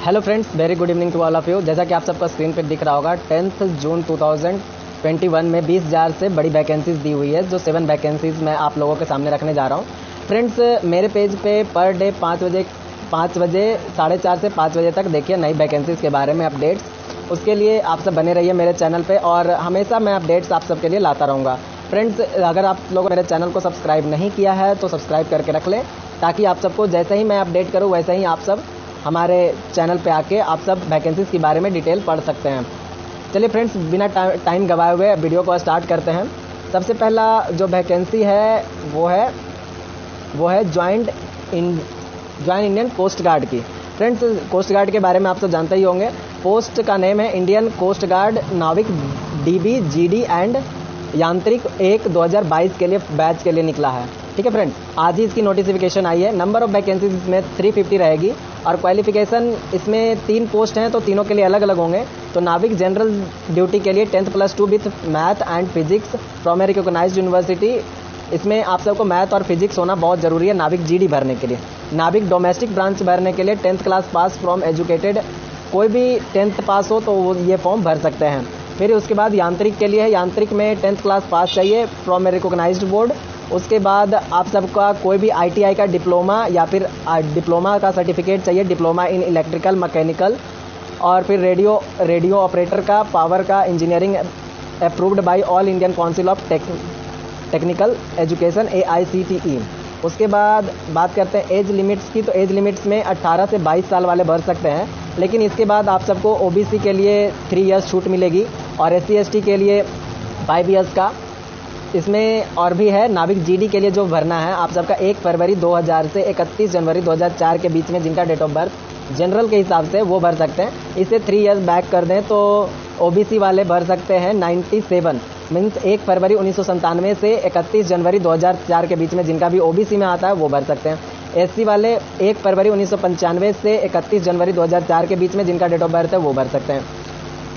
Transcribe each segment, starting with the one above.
Hello friends, very good evening to all of you. जैसा कि आप सबका स्क्रीन पे दिख रहा होगा, 10 जून 2021 में 20,000 से बड़ी वैकेंसीज दी हुई है, जो 7 वैकेंसीज मैं आप लोगों के सामने रखने जा रहा हूँ। फ्रेंड्स, मेरे पेज पे पर डे 5 बजे 4:30 से 5 बजे तक देखिए नई वैकेंसीज के बारे में अपडेट्स। उसके लिए आप सब बने रहिए मेरे चैनल पे और हमेशा मैं अपडेट्स आप सबके लिए लाता रहूँगा। फ्रेंड्स, अगर आप लोग मेरे चैनल को सब्सक्राइब नहीं किया है तो सब्सक्राइब करके रख लें, ताकि आप सबको जैसे ही मैं अपडेट करूँ वैसे ही आप सब हमारे चैनल पे आके आप सब वैकेंसीज के बारे में डिटेल पढ़ सकते हैं। चलिए फ्रेंड्स, बिना टाइम गवाए हुए वीडियो को स्टार्ट करते हैं। सबसे पहला जो वैकेंसी है वो है ज्वाइंट इंडियन कोस्ट गार्ड की। फ्रेंड्स, कोस्ट गार्ड के बारे में आप सब जानते ही होंगे। पोस्ट का नेम है इंडियन कोस्ट गार्ड नाविक DB GD एंड यांत्रिक 1 2022 के लिए बैच के लिए निकला है। ठीक है फ्रेंड्स, आज ही इसकी नोटिफिकेशन आई है। नंबर ऑफ वैकेंसीज इसमें 350 रहेगी और क्वालिफिकेशन इसमें 3 पोस्ट हैं तो तीनों के लिए अलग अलग होंगे। तो नाविक जनरल ड्यूटी के लिए 10+2 with math and physics from a recognised university. इसमें आप सबको मैथ और फिजिक्स होना बहुत ज़रूरी है नाविक GD भरने के लिए। नाविक डोमेस्टिक ब्रांच भरने के लिए 10th class pass from educated, कोई भी 10th पास हो तो वो ये फॉर्म भर सकते हैं। फिर उसके बाद यांत्रिक के लिए है, यांत्रिक में 10th क्लास पास चाहिए फ्रॉम ए रिकॉग्नाइज्ड बोर्ड। उसके बाद आप सबका कोई भी ITI का डिप्लोमा या फिर डिप्लोमा का सर्टिफिकेट चाहिए, डिप्लोमा इन इलेक्ट्रिकल मैकेनिकल। और फिर रेडियो ऑपरेटर का, पावर का, engineering approved by all Indian council of technical education AICTE। उसके बाद बात करते हैं एज लिमिट्स की। तो एज लिमिट्स में 18 से 22 साल वाले भर सकते हैं, लेकिन इसके बाद आप सबको OBC के लिए 3 इयर्स छूट मिलेगी और SC ST के लिए 5 इयर्स का। इसमें और भी है, नाविक GD के लिए जो भरना है आप सबका 1 फरवरी 2000 से 31 जनवरी 2004 के बीच में जिनका डेट ऑफ बर्थ जनरल के हिसाब से वो भर सकते हैं। इसे 3 इयर्स बैक कर दें तो OBC वाले भर सकते हैं 97 मीन्स 1 फरवरी 1997 से 31 जनवरी 2004 के बीच में जिनका भी OBC में आता है वो भर सकते हैं। SC वाले 1 फरवरी 1995 से 31 जनवरी 2004 के बीच में जिनका डेट ऑफ बर्थ है वो भर सकते हैं।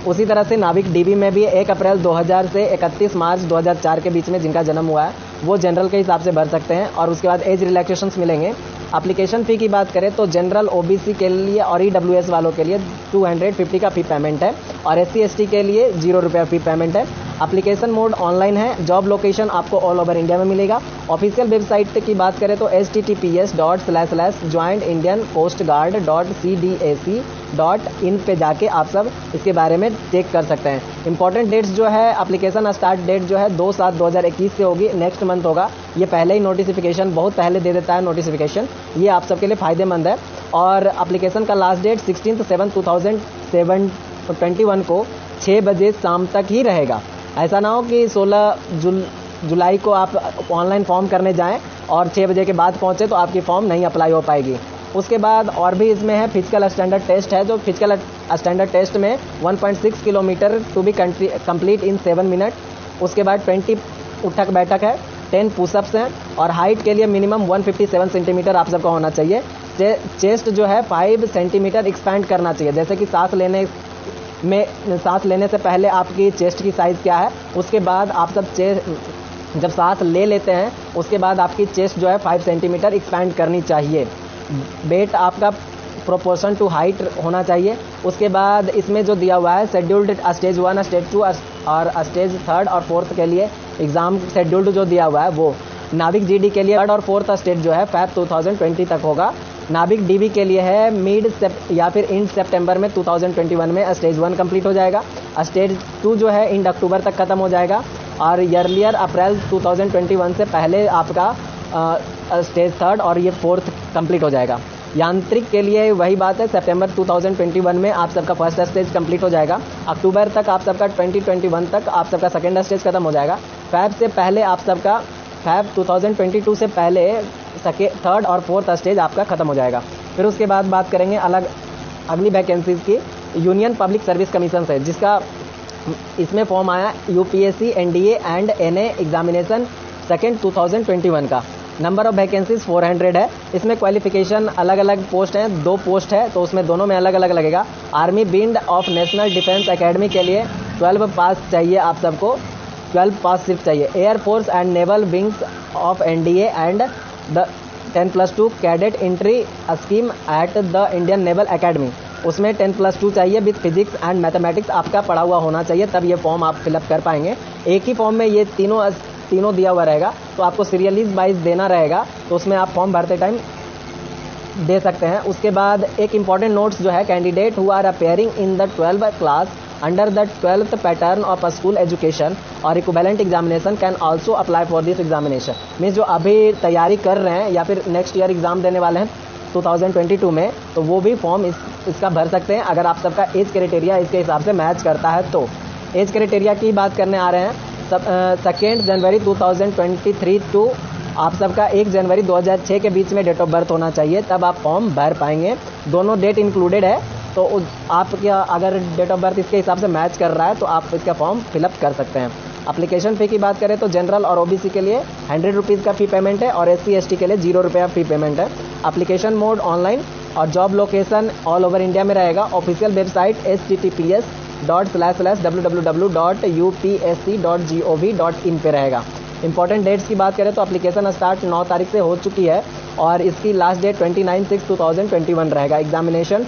उसी तरह से नाविक DB में भी 1 अप्रैल 2000 से 31 मार्च 2004 के बीच में जिनका जन्म हुआ है वो जनरल के हिसाब से भर सकते हैं। और उसके बाद एज रिलैक्सेशंस मिलेंगे। एप्लीकेशन फ़ी की बात करें तो जनरल OBC के लिए और EWS वालों के लिए 250 का फ़ी पेमेंट है और SC ST के लिए 0 रुपये फ़ी पेमेंट है। एप्लीकेशन मोड ऑनलाइन है। जॉब लोकेशन आपको ऑल ओवर इंडिया में मिलेगा। ऑफिशियल वेबसाइट की बात करें तो https://jointindiancoastguard.cdac.in पे जाके आप सब इसके बारे में चेक कर सकते हैं। इंपॉर्टेंट डेट्स जो है, एप्लीकेशन स्टार्ट डेट जो है 2/7/2021 से होगी, नेक्स्ट मंथ होगा। ये पहले ही नोटिफिकेशन बहुत पहले दे देता है नोटिफिकेशन, ये आप सबके लिए फ़ायदेमंद है। और एप्लीकेशन का लास्ट डेट 16/7/2021 को 6 बजे शाम तक ही रहेगा। ऐसा ना हो कि 16 जुलाई को आप ऑनलाइन फॉर्म करने जाएं और 6 बजे के बाद पहुंचे तो आपकी फॉर्म नहीं अप्लाई हो पाएगी। उसके बाद और भी इसमें है फिजिकल स्टैंडर्ड टेस्ट है, जो फिजिकल स्टैंडर्ड टेस्ट में 1.6 kilometre to be complete in 7 minute. उसके बाद 20 उठक बैठक है, 10 पुशअप्स हैं और हाइट के लिए मिनिमम 157 सेंटीमीटर आप सबका होना चाहिए। चेस्ट जो है 5 सेंटीमीटर एक्सपैंड करना चाहिए। जैसे कि सांस लेने से पहले आपकी चेस्ट की साइज़ क्या है, उसके बाद आप सब जब सांस ले लेते हैं उसके बाद आपकी चेस्ट जो है 5 सेंटीमीटर एक्सपैंड करनी चाहिए। वेट आपका प्रोपोर्शन टू हाइट होना चाहिए। उसके बाद इसमें जो दिया हुआ है शेड्यूल्ड स्टेज 1, स्टेज 2 और स्टेज 3rd और 4th के लिए एग्ज़ाम शेड्यूल्ड जो दिया हुआ है वो नाविक GD के लिए 3rd और 4th स्टेज जो है Feb 2020 तक होगा। नाविक DB के लिए है मिड या फिर इंड सितंबर में 2021 में स्टेज 1 कंप्लीट हो जाएगा। स्टेज 2 जो है इंड अक्टूबर तक खत्म हो जाएगा और अर्लियर अप्रैल 2021 से पहले आपका स्टेज 3rd और ये 4th कंप्लीट हो जाएगा। यांत्रिक के लिए वही बात है, सितंबर 2021 में आप सबका फर्स्ट स्टेज कंप्लीट हो जाएगा। अक्टूबर तक आप सबका 2021 तक आप सबका सेकेंड स्टेज खत्म हो जाएगा। फैब 2022 से पहले 3rd और 4th स्टेज आपका खत्म हो जाएगा। फिर उसके बाद बात करेंगे अगली वैकेंसीज की। यूनियन पब्लिक सर्विस कमीशन से, जिसका इसमें फॉर्म आया UPSC NDA and NA examination 2nd 2021 का। नंबर ऑफ वैकेंसीज 400 है। इसमें क्वालिफिकेशन अलग अलग पोस्ट हैं, 2 पोस्ट है तो उसमें दोनों में अलग अलग लगेगा। Army bind of national defence academy के लिए 12 पास चाहिए आप सबको, 12 पास सिर्फ चाहिए। Air force and naval wings of NDA and the 10+2 cadet entry scheme at the Indian naval academy उसमें 10+2 चाहिए विद फिजिक्स एंड मैथमेटिक्स आपका पढ़ा हुआ होना चाहिए, तब ये फॉर्म आप फिलअप कर पाएंगे। एक ही फॉर्म में ये तीनों दिया हुआ रहेगा, तो आपको सीरियलीज वाइज देना रहेगा, तो उसमें आप फॉर्म भरते टाइम दे सकते हैं। उसके बाद एक इंपॉर्टेंट नोट्स जो है, candidate who are appearing in the 12th class under the 12th pattern of a school education और equivalent examination can also apply for this examination. Means जो अभी तैयारी कर रहे हैं या फिर नेक्स्ट ईयर एग्जाम देने वाले हैं 2022 में, तो वो भी फॉर्म इसका भर सकते हैं, अगर आप सबका एज क्राइटेरिया इसके हिसाब से मैच करता है तो। एज क्राइटेरिया की बात करने आ रहे हैं, 2 जनवरी 2023 टू आप सबका 1 जनवरी 2006 के बीच में डेट ऑफ बर्थ होना चाहिए, तब आप फॉर्म भर पाएंगे। दोनों डेट इंक्लूडेड है, तो आप क्या अगर डेट ऑफ बर्थ इसके हिसाब से मैच कर रहा है तो आप इसका फॉर्म फिलअप कर सकते हैं। एप्लीकेशन फ़ी की बात करें तो जनरल और ओबीसी के लिए 100 रुपीज़ का फ़ी पेमेंट है और SC ST के लिए 0 रुपया फ़ी पेमेंट है। एप्लीकेशन मोड ऑनलाइन और job location all over India में रहेगा। ऑफिशियल वेबसाइट https://www.upsc.gov.in पे रहेगा। इंपॉर्टेंट डेट्स की बात करें तो एप्लीकेशन स्टार्ट 9 तारीख से हो चुकी है और इसकी लास्ट डेट 29/6/2021 रहेगा। एग्जामिनेशन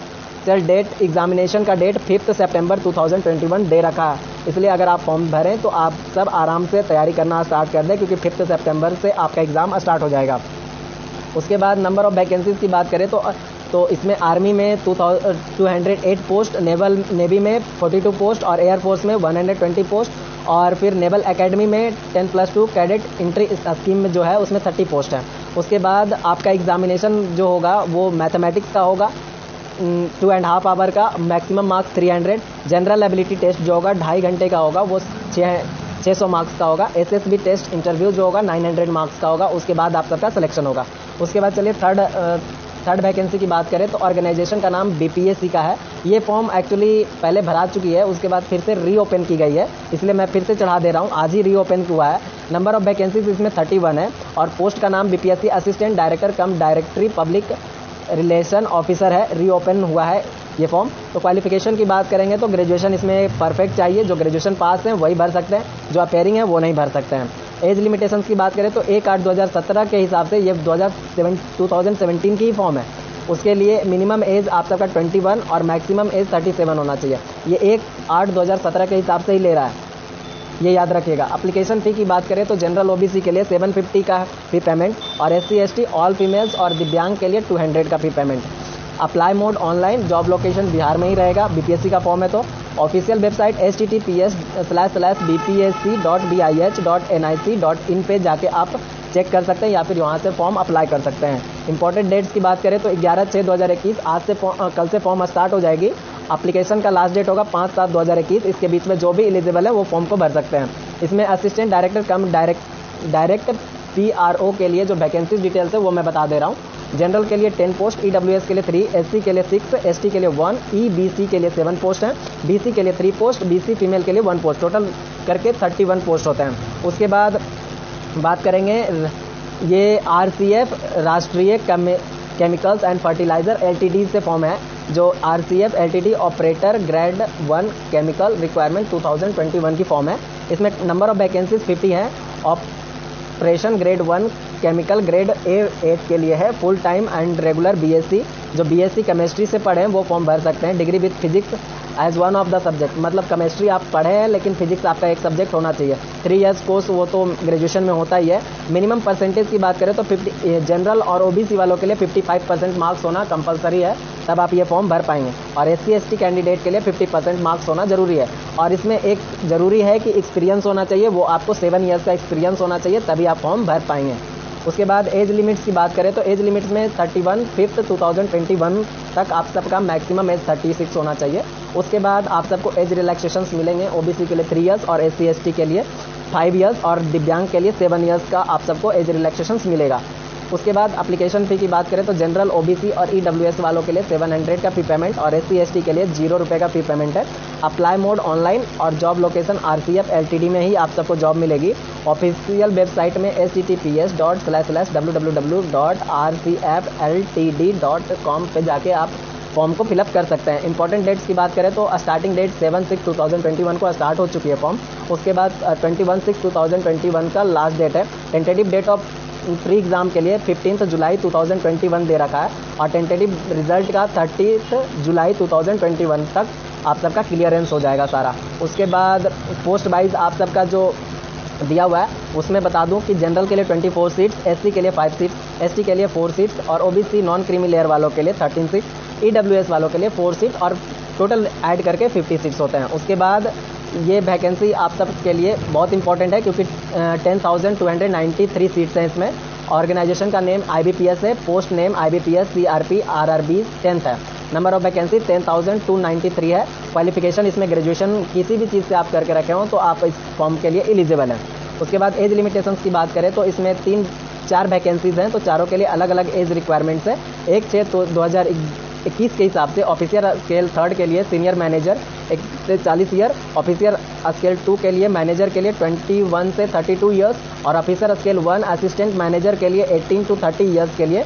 का डेट 5 सितंबर 2021 दे रखा है, इसलिए अगर आप फॉर्म भरें तो आप सब आराम से तैयारी करना स्टार्ट कर दें, क्योंकि 5 सितंबर से आपका एग्ज़ाम स्टार्ट हो जाएगा। उसके बाद नंबर ऑफ वैकेंसीज़ की बात करें तो इसमें आर्मी में 208 पोस्ट, नेवी में 42 पोस्ट और एयरफोर्स में 120 पोस्ट, और फिर नेवल एकेडमी में 10+2 कैडेट एंट्री स्कीम में जो है उसमें 30 पोस्ट है। उसके बाद आपका एग्जामिनेशन जो होगा वो मैथमेटिक्स का होगा 2.5 आवर का, maximum marks 300। General ability test जो होगा 2.5 घंटे का होगा, वो 600 मार्क्स का होगा। SSB टेस्ट इंटरव्यू जो होगा 900 मार्क्स का होगा। उसके बाद आप सबका सिलेक्शन होगा। उसके बाद चलिए थर्ड वैकेंसी की बात करें तो ऑर्गेनाइजेशन का नाम BPSC का है। ये फॉर्म एक्चुअली पहले भरा चुकी है, उसके बाद फिर से रीओपन की गई है, इसलिए मैं फिर से चढ़ा दे रहा हूँ, आज ही रीओपन हुआ है। नंबर ऑफ वैकेंसीज इसमें 31 है और पोस्ट का नाम BPSC असिस्टेंट डायरेक्टर कम डायरेक्टरी पब्लिक रिलेशन ऑफिसर है। रीओपन हुआ है ये फॉर्म। तो क्वालिफिकेशन की बात करेंगे तो ग्रेजुएशन इसमें परफेक्ट चाहिए, जो ग्रेजुएशन पास हैं वही भर सकते हैं, जो अपेयरिंग है वो नहीं भर सकते हैं। एज लिमिटेशंस की बात करें तो 1/8/2017 के हिसाब से ये 2017 की ही फॉर्म है। उसके लिए मिनिमम एज आप सबका 21 और मैक्सिमम एज 37 होना चाहिए। ये 1/8/2017 के हिसाब से ही ले रहा है, ये याद रखिएगा। एप्लीकेशन फ़ी की बात करें तो जनरल OBC के लिए 750 का फ़ी पेमेंट और SC ST ऑल फीमेल्स और दिव्यांग के लिए 200 का फ़ी payment. Apply mode online, job location Bihar में ही रहेगा, BPSC का फॉर्म है तो। ऑफिशियल वेबसाइट https://bpsc.bih.nic.in पे जाके आप चेक कर सकते हैं या फिर वहाँ से फॉर्म अप्लाई कर सकते हैं। इंपॉर्टेंट डेट्स की बात करें तो 11/6/2021 आज से कल से फॉर्म स्टार्ट हो जाएगी। एप्लीकेशन का लास्ट डेट होगा 5/7/2021। इसके बीच में जो भी एलिजिबल है वो फॉर्म को भर सकते हैं। इसमें असिस्टेंट डायरेक्टर कम डायरेक्ट PRO के लिए जो वैकेंसी डिटेल्स है वो मैं बता दे रहा हूँ। जनरल के लिए 10 पोस्ट, EWS के लिए 3, SC के लिए 6, ST के लिए 1, EBC के लिए 7 पोस्ट हैं, BC के लिए 3 पोस्ट, BC फीमेल के लिए 1 पोस्ट, टोटल करके 31 पोस्ट होते हैं। उसके बाद बात करेंगे ये RCF राष्ट्रीय केमिकल्स एंड फर्टिलाइजर LTD से फॉर्म है, जो RCF LTD operator grade 1 chemical requirement 2021 की फॉर्म है। इसमें नंबर ऑफ वैकेंसीज 50 हैं। Operation grade 1 chemical grade A8 के लिए है, full time and regular BSc, जो BSc केमिस्ट्री से पढ़े हैं वो फॉर्म भर सकते हैं। Degree with physics as one of the subject, मतलब केमिस्ट्री आप पढ़े हैं लेकिन फिजिक्स आपका एक सब्जेक्ट होना चाहिए। 3 इयर्स कोर्स वो तो ग्रेजुएशन में होता ही है। मिनिमम परसेंटेज की बात करें तो 50 जनरल और OBC वालों के लिए 55% मार्क्स होना कंपलसरी है, तब आप ये फॉर्म भर पाएंगे। और SC ST कैंडिडेट के लिए 50% मार्क्स होना जरूरी है। और इसमें एक जरूरी है कि एक्सपीरियंस होना चाहिए, वो आपको 7 इयर्स का एक्सपीरियंस होना चाहिए, तभी आप फॉर्म भर पाएंगे। उसके बाद एज लिमिट्स की बात करें तो एज लिमिट्स में 31/5/2021 तक आप सबका मैक्सिमम एज 36 होना चाहिए। उसके बाद आप सबको एज रिलैक्सेशंस मिलेंगे। OBC के लिए 3 इयर्स और SC ST के लिए 5 इयर्स और दिव्यांग के लिए 7 इयर्स का आप सबको एज रिलैक्सेशंस मिलेगा। उसके बाद एप्लीकेशन फ़ी की बात करें तो जनरल OBC और EWS वालों के लिए 700 का फ़ी पेमेंट और SC ST के लिए 0 रुपये का फ़ी पेमेंट है। अप्लाई मोड ऑनलाइन और जॉब लोकेशन RCF LTD में ही आप सबको जॉब मिलेगी। ऑफिशियल वेबसाइट में https://www.rcfltd.com पे जाके आप फॉर्म को फिलअप कर सकते हैं। इंपॉर्टेंट डेट्स की बात करें तो स्टार्टिंग डेट 7/6/2021 को स्टार्ट हो चुकी है फॉर्म। उसके बाद 21/6/2021 का लास्ट डेट है। Tentative date of pre exam के लिए 15 जुलाई 2021 दे रखा है और टेंटेटिव रिजल्ट का 30 जुलाई 2021 तक आप सबका क्लियरेंस हो जाएगा सारा। उसके बाद पोस्ट वाइज आप सबका जो दिया हुआ है उसमें बता दूं कि जनरल के लिए 24 सीट्स, एससी के लिए 5 सीट्स, एसटी के लिए 4 सीट्स और ओबीसी नॉन क्रीमी लेयर वालों के लिए 13 सीट्स, ईडब्ल्यूएस वालों के लिए 4 सीट्स और टोटल ऐड करके 50 सीट्स होते हैं। उसके बाद ये वैकेंसी आप सब के लिए बहुत इंपॉर्टेंट है क्योंकि 10,293 सीट्स हैं इसमें। ऑर्गेनाइजेशन का नेम IBPS है, post name IBPS CRP RRB 10th है। नंबर ऑफ वैकेंसी 10,293 है। क्वालिफिकेशन इसमें ग्रेजुएशन किसी भी चीज़ से आप करके रखे हों तो आप इस फॉर्म के लिए एलिजिबल हैं। उसके बाद एज लिमिटेशंस की बात करें तो इसमें 4 वैकेंसीज हैं तो चारों के लिए अलग अलग एज रिक्वायरमेंट्स है। 1/6/2021 के हिसाब से ऑफिसर स्केल 3rd के लिए सीनियर मैनेजर 1 से 40 ईयर, ऑफिसर स्केल 2 के लिए मैनेजर के लिए 21 से 32 ईयर्स और ऑफिसर स्केल 1 असिस्टेंट मैनेजर के लिए 18 to 30 ईयर्स के लिए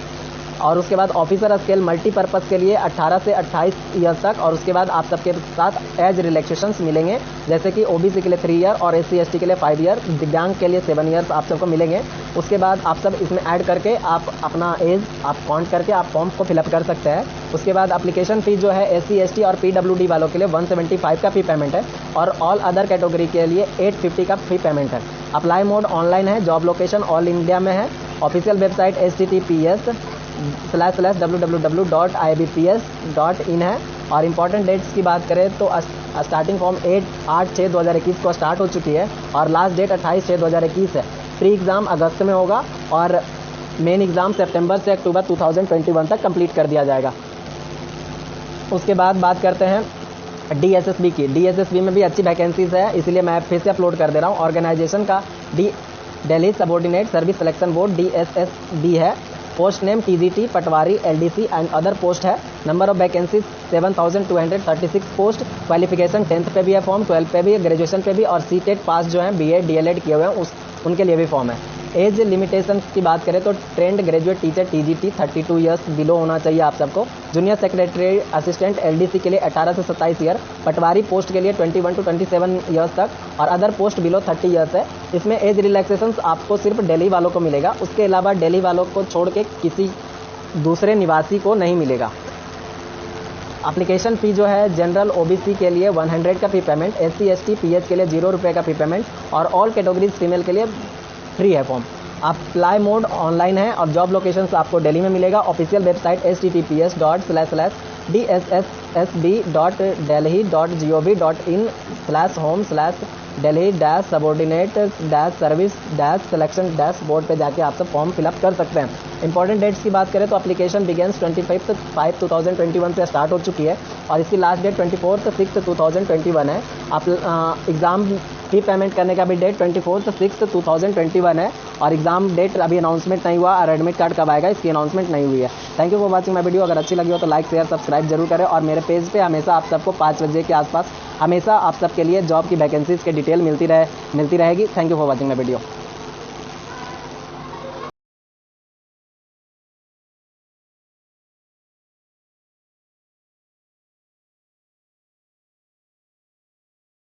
और उसके बाद ऑफिसर स्केल मल्टीपर्पज़ के लिए 18 से 28 ईयर्स तक। और उसके बाद आप सबके साथ एज रिलैक्सेशंस मिलेंगे जैसे कि ओबीसी के लिए 3 ईयर और SC ST के लिए 5 ईयर, दिव्यांग के लिए 7 ईयर्स आप सबको मिलेंगे। उसके बाद आप सब इसमें ऐड करके आप अपना एज आप काउंट करके आप फॉर्म को फिलअप कर सकते हैं। उसके बाद एप्लीकेशन फ़ी जो है SC ST और PWD वालों के लिए 175 का फ़ी पेमेंट है और ऑल अदर कैटेगरी के लिए 850 का फ़ी पेमेंट है। अप्लाई मोड ऑनलाइन है, जॉब लोकेशन ऑल इंडिया में है। ऑफिशियल वेबसाइट https://www.ibps.in है। और इम्पॉर्टेंट डेट्स की बात करें तो स्टार्टिंग फॉर्म 8/6/2021 को स्टार्ट हो चुकी है और लास्ट डेट 28/6/2021 है। प्री एग्ज़ाम अगस्त में होगा और मेन एग्ज़ाम सितंबर से अक्टूबर 2021 तक कंप्लीट कर दिया जाएगा। उसके बाद बात करते हैं DSSB की। DSSB में भी अच्छी वैकेंसीज है इसलिए मैं फिर से अपलोड कर दे रहा हूँ। ऑर्गेनाइजेशन का Delhi subordinate service selection board DSSB है। Post name TGT, Patwari, LDC and other post है। Number of vacancies 7,236 post. Qualification 10th पे भी है फॉर्म, 12th पे भी है, ग्रेजुएशन पे भी और CTET पास जो है BA DLED किए हुए हैं उनके लिए भी फॉर्म है। एज लिमिटेशन की बात करें तो trained graduate teacher TGT 32 years below होना चाहिए आप सबको। जूनियर सेक्रेटरी असिस्टेंट LDC के लिए 18 से 27 ईयर, पटवारी पोस्ट के लिए 21 to 27 ईयर्स तक और अदर पोस्ट बिलो 30 ईयर्स है। इसमें एज रिलैक्सेशन आपको सिर्फ दिल्ली वालों को मिलेगा, उसके अलावा दिल्ली वालों को छोड़ के किसी दूसरे निवासी को नहीं मिलेगा। एप्लीकेशन फ़ी जो है जनरल OBC के लिए 100 का फ़ी पेमेंट, SC ST PH के लिए 0 रुपये का फ़ी पेमेंट और ऑल कैटेगरीज फीमेल के लिए फ्री है फॉर्म। अप्लाई मोड ऑनलाइन है और जॉब लोकेशंस आपको दिल्ली में मिलेगा। ऑफिशियल वेबसाइट https://delhi.delhi.gov.in/delhi-subordinate-service-selection-board पे जाके आप सब फॉर्म फिलअप कर सकते हैं। इंपॉर्टेंट डेट्स की बात करें तो एप्लीकेशन बिगेंस 25/5/2021 से स्टार्ट हो चुकी है और इसकी लास्ट डेट 24/6/2021 है। आप एग्ज़ाम फ़ी पेमेंट करने का भी डेट 24/6/2021 है और एग्ज़ाम डेट अभी अनाउंसमेंट नहीं हुआ और एडमिट कार्ड कब आएगा इसकी अनाउंसमेंट नहीं हुई है। Thank you for watching my video. अगर अच्छी लगी हो तो लाइक शेयर सब्सक्राइब जरूर करें और मेरे पेज पे हमेशा आप सबको 5 बजे के आसपास हमेशा आप सबके लिए जॉब की वैकेंसीज़ के डिटेल मिलती रहेगी। Thank you for watching my video.